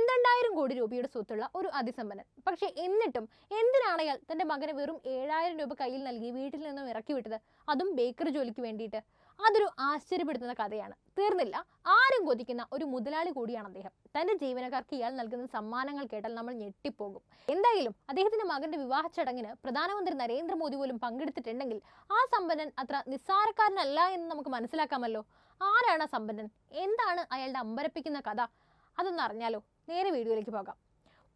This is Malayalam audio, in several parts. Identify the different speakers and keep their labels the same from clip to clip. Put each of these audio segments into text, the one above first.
Speaker 1: 12,000 കോടി രൂപയുടെ സ്വത്തുള്ള ഒരു അതിസമ്പന്നൻ. പക്ഷേ എന്നിട്ടും എന്തിനാണ് അയാൾ തന്റെ മകന് വെറും 7,000 രൂപ കയ്യിൽ നൽകി വീട്ടിൽ നിന്നും ഇറക്കി വിട്ടത്? അതും ബേക്കറി ജോലിക്ക് വേണ്ടിയിട്ട്. അതൊരു ആശ്ചര്യപ്പെടുത്തുന്ന കഥയാണ്. തീർന്നില്ല, ആരും കൊതിക്കുന്ന ഒരു മുതലാളി കൂടിയാണ് അദ്ദേഹം. തന്റെ ജീവനക്കാർക്ക് ഇയാൾ നൽകുന്ന സമ്മാനങ്ങൾ കേട്ടാൽ നമ്മൾ ഞെട്ടിപ്പോകും. എന്തായാലും അദ്ദേഹത്തിന്റെ മകന്റെ വിവാഹ ചടങ്ങിന് പ്രധാനമന്ത്രി നരേന്ദ്രമോദി പോലും പങ്കെടുത്തിട്ടുണ്ടെങ്കിൽ ആ സമ്പന്നൻ അത്ര നിസ്സാരക്കാരനല്ല എന്ന് നമുക്ക് മനസ്സിലാക്കാമല്ലോ. ആരാണ് ആ സമ്പന്നൻ? എന്താണ് അയാളുടെ അമ്പരപ്പിക്കുന്ന കഥ? അതൊന്ന് അറിഞ്ഞാലോ? നേരെ വീഡിയോയിലേക്ക് പോകാം.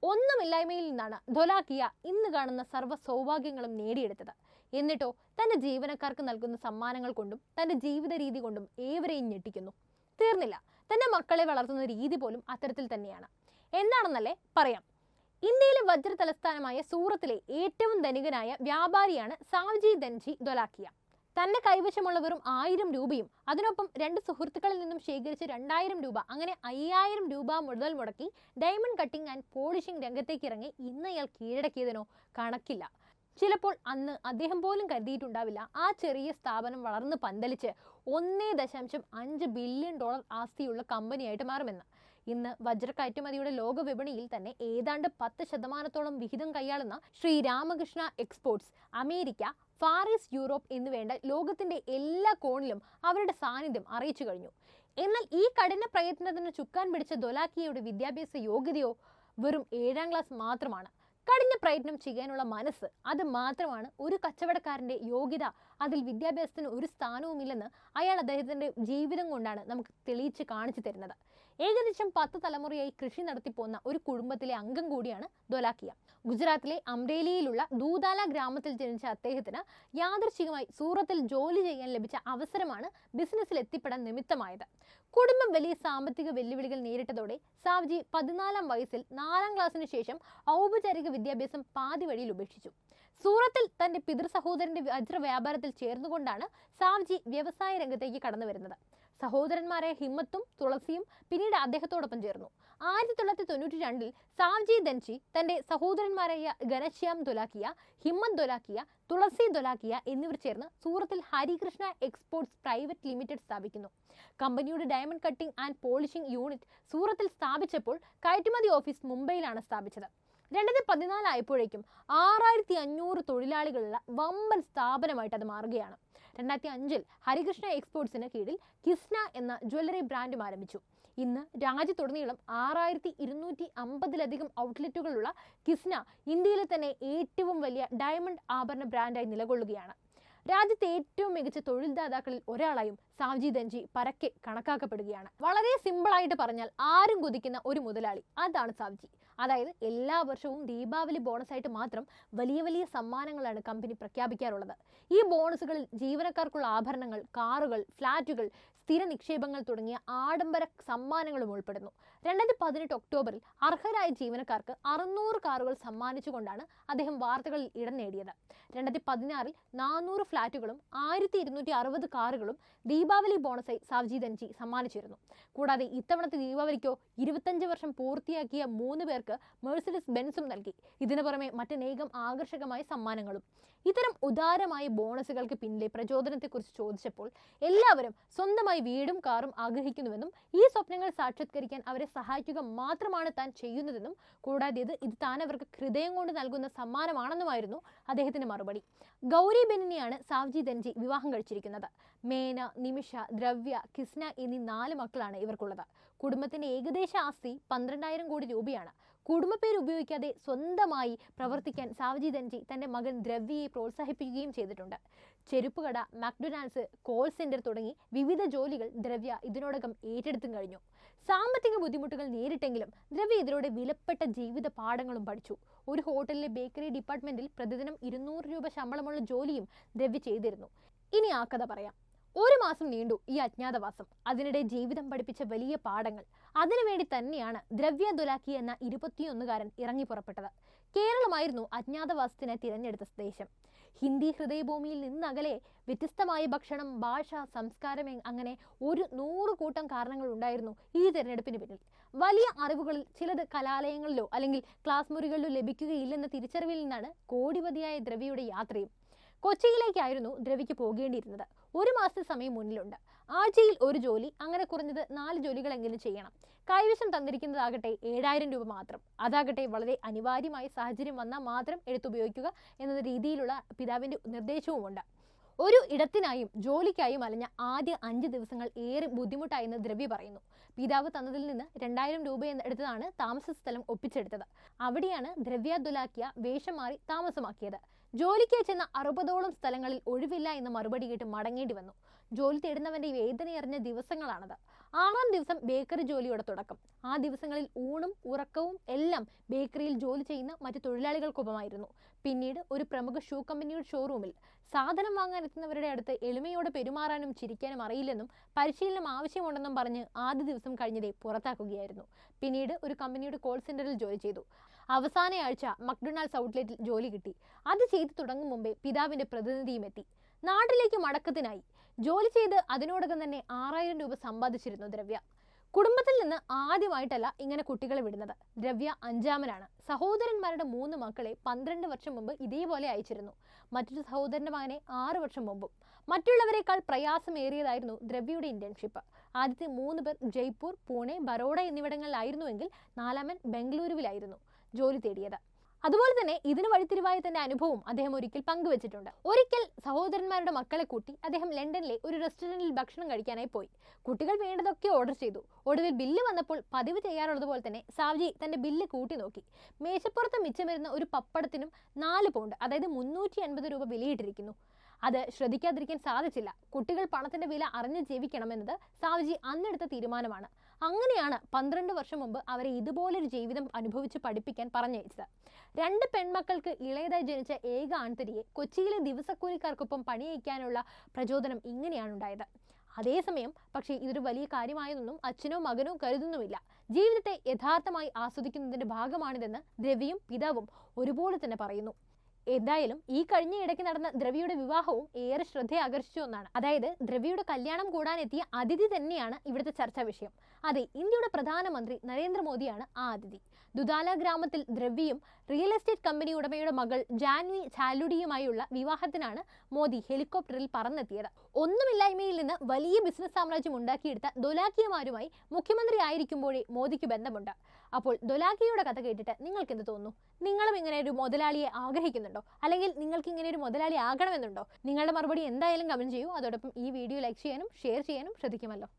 Speaker 1: ഒന്നുമില്ലായ്മയിൽ നിന്നാണ് ധോലാക്കിയ ഇന്ന് കാണുന്ന സർവ്വ സൗഭാഗ്യങ്ങളും നേടിയെടുത്തത്. എന്നിട്ടോ തന്റെ ജീവനക്കാർക്ക് നൽകുന്ന സമ്മാനങ്ങൾ കൊണ്ടും തന്റെ ജീവിത രീതി കൊണ്ടും ഏവരെയും ഞെട്ടിക്കുന്നു. തീർന്നില്ല, തന്റെ മക്കളെ വളർത്തുന്ന രീതി പോലും അത്തരത്തിൽ തന്നെയാണ്. എന്താണെന്നല്ലേ പറയാം. ഇന്ത്യയിലെ വജ്ര തലസ്ഥാനമായ സൂറത്തിലെ ഏറ്റവും ധനികനായ വ്യാപാരിയാണ് സാവ്ജി ധൻജി ധോലാക്കിയ. തന്റെ കൈവശമുള്ള വെറും 1000 രൂപയും അതിനൊപ്പം 2 സുഹൃത്തുക്കളിൽ നിന്നും ശേഖരിച്ച് 2000 രൂപ, അങ്ങനെ 5000 രൂപ മുതൽ മുടക്കി ഡയമണ്ട് കട്ടിംഗ് ആൻഡ് പോളിഷിംഗ് രംഗത്തേക്ക് ഇറങ്ങി ഇന്ന് അയാൾ കീഴടക്കിയതിനോ കണക്കില്ല. ചിലപ്പോൾ അന്ന് അദ്ദേഹം പോലും കരുതിയിട്ടുണ്ടാവില്ല ആ ചെറിയ സ്ഥാപനം വളർന്ന് പന്തലിച്ച് $1.5 ബില്യൺ ആസ്തിയുള്ള കമ്പനിയായിട്ട് മാറുമെന്ന്. ഇന്ന് വജ്ര കയറ്റുമതിയുടെ ലോക വിപണിയിൽ തന്നെ ഏതാണ്ട് 10% വിഹിതം കൈയാളുന്ന Sreeramakrishna exports America, far east, Europe എന്നുവേണ്ട ലോകത്തിന്റെ എല്ലാ കോണിലും അവരുടെ സാന്നിധ്യം അറിയിച്ചു കഴിഞ്ഞു. എന്നാൽ ഈ കഠിന പ്രയത്നത്തിന് ചുക്കാൻ പിടിച്ച ധോലാക്കിയയുടെ വിദ്യാഭ്യാസ യോഗ്യതയോ വെറും 7ാം ക്ലാസ് മാത്രമാണ്. കഠിന പ്രയത്നം ചെയ്യാനുള്ള മനസ്സ്, അത് മാത്രമാണ് ഒരു കച്ചവടക്കാരന്റെ യോഗ്യത. അതിൽ വിദ്യാഭ്യാസത്തിന് ഒരു സ്ഥാനവുമില്ലെന്ന് അയാൾ അദ്ദേഹത്തിന്റെ ജീവിതം കൊണ്ടാണ് നമുക്ക് തെളിയിച്ച് കാണിച്ചു തരുന്നത്. ഏകദേശം 10 തലമുറയായി കൃഷി നടത്തിപ്പോന്ന ഒരു കുടുംബത്തിലെ അംഗം കൂടിയാണ് ധോലാക്കിയ. ഗുജറാത്തിലെ അംറേലിയിലുള്ള ദൂതാല ഗ്രാമത്തിൽ ജനിച്ച അദ്ദേഹത്തിന് യാദൃച്ഛികമായി സൂറത്തിൽ ജോലി ചെയ്യാൻ ലഭിച്ച അവസരമാണ് ബിസിനസ്സിൽ എത്തിപ്പെടാൻ നിമിത്തമായത്. കുടുംബം വലിയ സാമ്പത്തിക വെല്ലുവിളികൾ നേരിട്ടതോടെ സാവ്ജി 14ാം വയസ്സിൽ 4ാം ക്ലാസ്സിന് ശേഷം ഔപചാരിക വിദ്യാഭ്യാസം പാതി വഴിയിൽ ഉപേക്ഷിച്ചു. സൂറത്തിൽ തന്റെ പിതൃ സഹോദരന്റെ വജ്ര വ്യാപാരത്തിൽ ചേർന്നുകൊണ്ടാണ് സാവ്ജി വ്യവസായ രംഗത്തേക്ക് കടന്നു വരുന്നത്. സഹോദരന്മാരായ ഹിമ്മത്തും തുളസിയും പിന്നീട് അദ്ദേഹത്തോടൊപ്പം ചേർന്നു. 1992 സാവ്ജി ധൻജി തന്റെ സഹോദരന്മാരായ ഘനശ്യാം ധോലാക്കിയ, ഹിമ്മത്ത് ധോലാക്കിയ, തുളസി ധോലാക്കിയ എന്നിവർ ചേർന്ന് സൂറത്തിൽ ഹരികൃഷ്ണ എക്സ്പോർട്സ് പ്രൈവറ്റ് ലിമിറ്റഡ് സ്ഥാപിക്കുന്നു. കമ്പനിയുടെ diamond cutting and polishing unit സൂറത്തിൽ സ്ഥാപിച്ചപ്പോൾ കയറ്റുമതി ഓഫീസ് മുംബൈയിലാണ് സ്ഥാപിച്ചത്. 2014 ആയപ്പോഴേക്കും 6500 തൊഴിലാളികളുള്ള വമ്പൻ സ്ഥാപനമായിട്ട് അത് മാറുകയാണ്. 2005 ഹരികൃഷ്ണ എക്സ്പോർട്സിന് കീഴിൽ കിസ്ന എന്ന ജ്വല്ലറി ബ്രാൻഡും ആരംഭിച്ചു. ഇന്ന് രാജ്യത്തുടനീളം 6250ലധികം ഔട്ട്ലെറ്റുകളുള്ള കിസ്ന ഇന്ത്യയിലെ തന്നെ ഏറ്റവും വലിയ ഡയമണ്ട് ആഭരണ ബ്രാൻഡായി നിലകൊള്ളുകയാണ്. രാജ്യത്തെ ഏറ്റവും മികച്ച തൊഴിൽദാതാക്കളിൽ ഒരാളായും സാവ്ജി ധൻജി പരക്കെ കണക്കാക്കപ്പെടുകയാണ്. വളരെ സിമ്പിളായിട്ട് പറഞ്ഞാൽ ആരും കൊതിക്കുന്ന ഒരു മുതലാളി, അതാണ് സാവ്ജി. അതായത് എല്ലാ വർഷവും ദീപാവലി ബോണസായിട്ട് മാത്രം വലിയ വലിയ സമ്മാനങ്ങളാണ് കമ്പനി പ്രഖ്യാപിക്കാറുള്ളത്. ഈ ബോണസുകളിൽ ജീവനക്കാർക്കുള്ള ആഭരണങ്ങൾ, കാറുകൾ, ഫ്ലാറ്റുകൾ, സ്ഥിര നിക്ഷേപങ്ങൾ തുടങ്ങിയ ആഡംബര സമ്മാനങ്ങളും ഉൾപ്പെടുന്നു. 2018 ഒക്ടോബറിൽ അർഹരായ ജീവനക്കാർക്ക് 600 കാറുകൾ സമ്മാനിച്ചുകൊണ്ടാണ് അദ്ദേഹം വാർത്തകളിൽ ഇടം നേടിയത്. 2016 400 ഫ്ലാറ്റുകളും 1260 കാറുകളും ദീപാവലി ബോണസായി സാവ്ജി ധൻജി സമ്മാനിച്ചിരുന്നു. കൂടാതെ ഇത്തവണത്തെ ദീപാവലിക്കോ 25 വർഷം പൂർത്തിയാക്കിയ 3 പേർക്ക് മെഴ്സിഡസ് ബെൻസും നൽകി. ഇതിനു പുറമെ മറ്റനേകം ആകർഷകമായ സമ്മാനങ്ങളും. ഇത്തരം ഉദാരമായ ബോണസുകൾക്ക് പിന്നിലെ പ്രചോദനത്തെക്കുറിച്ച് ചോദിച്ചപ്പോൾ എല്ലാവരും സ്വന്തമായി വീടും കാറും ആഗ്രഹിക്കുന്നുവെന്നും ഈ സ്വപ്നങ്ങൾ സാക്ഷാത്കരിക്കാൻ അവരെ സഹായിക്കുക മാത്രമാണ് താൻ ചെയ്യുന്നതെന്നും കൂടാതെ ഇത് താൻ അവർക്ക് ഹൃദയം കൊണ്ട് നൽകുന്ന സമ്മാനമാണെന്നുമായിരുന്നു അദ്ദേഹത്തിന്റെ മറുപടി. ഗൗരി ബെന്നിനെയാണ് സാവ്ജി ധൻജി വിവാഹം കഴിച്ചിരിക്കുന്നത്. മേന, നിമിഷ, ദ്രവ്യ, കിസ്ന എന്നീ 4 മക്കളാണ് ഇവർക്കുള്ളത്. കുടുംബത്തിന്റെ ഏകദേശ ആസ്തി 12,000 കോടി രൂപയാണ്. കുടുംബപ്പേര് ഉപയോഗിക്കാതെ സ്വന്തമായി പ്രവർത്തിക്കാൻ സാവ്ജി ധൻജി തന്റെ മകൻ ദ്രവ്യയെ പ്രോത്സാഹിപ്പിക്കുകയും ചെയ്തിട്ടുണ്ട്. ചെരുപ്പുകട, മക്ഡൊണാൾഡ്സ്, കോൾ സെന്റർ തുടങ്ങി വിവിധ ജോലികൾ ദ്രവ്യ ഇതിനോടകം ഏറ്റെടുത്തും കഴിഞ്ഞു. സാമ്പത്തിക ബുദ്ധിമുട്ടുകൾ നേരിട്ടെങ്കിലും ദ്രവ്യ ഇതിലൂടെ വിലപ്പെട്ട ജീവിത പാഠങ്ങളും പഠിച്ചു. ഒരു ഹോട്ടലിലെ ബേക്കറി ഡിപ്പാർട്ട്മെന്റിൽ പ്രതിദിനം 200 രൂപ ശമ്പളമുള്ള ജോലിയും ദ്രവ്യ ചെയ്തിരുന്നു. ഇനി ആ കഥ പറയാം. 1 മാസം നീണ്ടു ഈ അജ്ഞാതവാസം. അതിനിടെ ജീവിതം പഠിപ്പിച്ച വലിയ പാഠങ്ങൾ. അതിനുവേണ്ടി തന്നെയാണ് ദ്രവ്യ ധോലാക്കിയ എന്ന 21കാരൻ ഇറങ്ങി പുറപ്പെട്ടത്. കേരളമായിരുന്നു അജ്ഞാതവാസത്തിനായി തിരഞ്ഞെടുത്ത ദേശം. ഹിന്ദി ഹൃദയഭൂമിയിൽ നിന്നകലെ വ്യത്യസ്തമായ ഭക്ഷണം, ഭാഷ, സംസ്കാരം, അങ്ങനെ ഒരു 100 കൂട്ടം കാരണങ്ങൾ ഉണ്ടായിരുന്നു ഈ തിരഞ്ഞെടുപ്പിന് പിന്നിൽ. വലിയ അറിവുകളിൽ ചിലത് കലാലയങ്ങളിലോ അല്ലെങ്കിൽ ക്ലാസ് മുറികളിലോ ലഭിക്കുകയില്ലെന്ന തിരിച്ചറിവിൽ നിന്നാണ് കോടിപതിയായ ദ്രവ്യയുടെ യാത്രയും. കൊച്ചിയിലേക്കായിരുന്നു ദ്രവ്യയ്ക്ക് പോകേണ്ടിയിരുന്നത്. 1 മാസത്തെ സമയം മുന്നിലുണ്ട്. ആഴ്ചയിൽ 1 ജോലി, അങ്ങനെ കുറഞ്ഞത് 4 ജോലികളെങ്കിലും ചെയ്യണം. കൈവശം തന്നിരിക്കുന്നതാകട്ടെ 7000 രൂപ മാത്രം. അതാകട്ടെ വളരെ അനിവാര്യമായ സാഹചര്യം വന്നാൽ മാത്രം എടുത്തുപയോഗിക്കുക എന്ന രീതിയിലുള്ള പിതാവിൻ്റെ നിർദ്ദേശവുമുണ്ട്. ഒരു ഇടത്തിനായും ജോലിക്കായും അലഞ്ഞ ആദ്യ 5 ദിവസങ്ങൾ ഏറെ ബുദ്ധിമുട്ടായെന്ന് ദ്രവ്യ പറയുന്നു. പിതാവ് തന്നതിൽ നിന്ന് 2000 രൂപ എടുത്തതാണ് താമസ സ്ഥലം ഒപ്പിച്ചെടുത്തത്. അവിടെയാണ് ദ്രവ്യ ദുലാക്കിയ വേഷം മാറി താമസമാക്കിയത്. ജോലിക്ക് ചെന്ന 60ഓളം സ്ഥലങ്ങളിൽ ഒഴിവില്ല എന്ന മറുപടി കേട്ട് മടങ്ങേണ്ടി വന്നു. ജോലി തേടുന്നവന്റെ വേദനയറിഞ്ഞ ദിവസങ്ങളാണത്. 6ാം ദിവസം ബേക്കറി ജോലിയോടെ തുടക്കം. ആ ദിവസങ്ങളിൽ ഊണും ഉറക്കവും എല്ലാം ബേക്കറിയിൽ ജോലി ചെയ്യുന്ന മറ്റു തൊഴിലാളികൾക്കൊപ്പമായിരുന്നു. പിന്നീട് ഒരു പ്രമുഖ ഷൂ കമ്പനിയുടെ ഷോറൂമിൽ. സാധനം വാങ്ങാൻ എത്തുന്നവരുടെ അടുത്ത് എളിമയോടെ പെരുമാറാനും ചിരിക്കാനും അറിയില്ലെന്നും പരിശീലനം ആവശ്യമുണ്ടെന്നും പറഞ്ഞ് ആദ്യ ദിവസം കഴിഞ്ഞതേ പുറത്താക്കുകയായിരുന്നു. പിന്നീട് ഒരു കമ്പനിയുടെ കോൾ സെന്ററിൽ ജോലി ചെയ്തു. അവസാന ആഴ്ച മക്ഡൊണാൾഡ്സ് ഔട്ട്ലെറ്റിൽ ജോലി കിട്ടി. അത് ചെയ്തു തുടങ്ങും മുമ്പേ പിതാവിന്റെ പ്രതിനിധിയും എത്തി. നാട്ടിലേക്ക് മടക്കത്തിനായി. ജോലി ചെയ്ത് അതിനോടകം തന്നെ 6000 രൂപ സമ്പാദിച്ചിരുന്നു ദ്രവ്യ. കുടുംബത്തിൽ നിന്ന് ആദ്യമായിട്ടല്ല ഇങ്ങനെ കുട്ടികളെ വിടുന്നത്. ദ്രവ്യ 5ാമനാണ്. സഹോദരന്മാരുടെ 3 മക്കളെ 12 വർഷം മുമ്പ് ഇതേപോലെ അയച്ചിരുന്നു. മറ്റൊരു സഹോദരന്റെ മകനെ 6 വർഷം മുമ്പും. മറ്റുള്ളവരെക്കാൾ പ്രയാസമേറിയതായിരുന്നു ദ്രവ്യയുടെ ഇന്റേൺഷിപ്പ്. ആദ്യത്തെ 3 പേർ ജയ്പൂർ, പൂനെ, ബറോഡ എന്നിവിടങ്ങളിലായിരുന്നുവെങ്കിൽ 4ാമൻ ബംഗളൂരുവിലായിരുന്നു ജോലി തേടിയത്. അതുപോലെ തന്നെ ഇതിന് വഴിത്തിരിവായ തന്റെ അനുഭവം അദ്ദേഹം ഒരിക്കൽ പങ്കുവച്ചിട്ടുണ്ട്. ഒരിക്കൽ സഹോദരന്മാരുടെ മക്കളെ കൂട്ടി അദ്ദേഹം ലണ്ടനിലെ ഒരു റെസ്റ്റോറൻറ്റിൽ ഭക്ഷണം കഴിക്കാനായി പോയി. കുട്ടികൾ വേണ്ടതൊക്കെ ഓർഡർ ചെയ്തു. ഒടുവിൽ ബില്ല് വന്നപ്പോൾ പതിവ് ചെയ്യാറുള്ളതുപോലെ തന്നെ സാവ്ജി തന്റെ ബില്ല് കൂട്ടി നോക്കി. മേശപ്പുറത്ത് മിച്ചം വരുന്ന ഒരു പപ്പടത്തിനും 4 പൗണ്ട്, അതായത് 350 രൂപ വിലയിട്ടിരിക്കുന്നു. അത് ശ്രദ്ധിക്കാതിരിക്കാൻ സാധിച്ചില്ല. കുട്ടികൾ പണത്തിന്റെ വില അറിഞ്ഞു ജീവിക്കണമെന്നത് സാവ്ജി അന്നെടുത്ത തീരുമാനമാണ്. അങ്ങനെയാണ് 12 വർഷം മുമ്പ് അവരെ ഇതുപോലൊരു ജീവിതം അനുഭവിച്ച് പഠിപ്പിക്കാൻ പറഞ്ഞയച്ചത്. 2 പെൺമക്കൾക്ക് ഇളയതായി ജനിച്ച ഏക ആൺതരിയെ കൊച്ചിയിലെ ദിവസക്കൂലിക്കാർക്കൊപ്പം പണിയയ്ക്കാനുള്ള പ്രചോദനം ഇങ്ങനെയാണുണ്ടായത്. അതേസമയം പക്ഷേ ഇതൊരു വലിയ കാര്യമായൊന്നും അച്ഛനോ മകനോ കരുതുന്നുമില്ല. ജീവിതത്തെ യഥാർത്ഥമായി ആസ്വദിക്കുന്നതിന്റെ ഭാഗമാണിതെന്ന് ദ്രവ്യയും പിതാവും ഒരുപോലെ തന്നെ പറയുന്നു. എന്തായാലും ഈ കഴിഞ്ഞ ഇടയ്ക്ക് നടന്ന ദ്രവ്യയുടെ വിവാഹവും ഏറെ ശ്രദ്ധ ആകർഷിച്ച ഒന്നാണ്. അതായത് ദ്രവ്യയുടെ കല്യാണം കൂടാനെത്തിയ അതിഥി തന്നെയാണ് ഇവിടുത്തെ ചർച്ചാ വിഷയം. അതെ, ഇന്ത്യയുടെ പ്രധാനമന്ത്രി നരേന്ദ്രമോദിയാണ് ആ അതിഥി. ദുധാല ഗ്രാമത്തിൽ ദ്രവ്യയും റിയൽ എസ്റ്റേറ്റ് കമ്പനി ഉടമയുടെ മകൾ ജാൻവി ചാലുഡിയുമായുള്ള വിവാഹത്തിനാണ് മോദി ഹെലികോപ്റ്ററിൽ പറന്നെത്തിയത്. ഒന്നുമില്ലായ്മയിൽ നിന്ന് വലിയ ബിസിനസ് സാമ്രാജ്യം ഉണ്ടാക്കിയെടുത്ത ദൊലാക്കിയമാരുമായി മുഖ്യമന്ത്രി ആയിരിക്കുമ്പോഴേ മോദിക്ക് ബന്ധമുണ്ട്. അപ്പോൾ ദൊലാക്കിയയുടെ കഥ കേട്ടിട്ട് നിങ്ങൾക്ക് എന്ത് തോന്നുന്നു? നിങ്ങളും ഇങ്ങനെ ഒരു മുതലാളിയെ ആഗ്രഹിക്കുന്നുണ്ടോ? അല്ലെങ്കിൽ നിങ്ങൾക്ക് ഇങ്ങനെ ഒരു മുതലാളി ആകണമെന്നുണ്ടോ? നിങ്ങളുടെ മറുപടി എന്തായാലും കമന്റ് ചെയ്യൂ. അതോടൊപ്പം ഈ വീഡിയോ ലൈക്ക് ചെയ്യാനും ഷെയർ ചെയ്യാനും ശ്രദ്ധിക്കുമല്ലോ.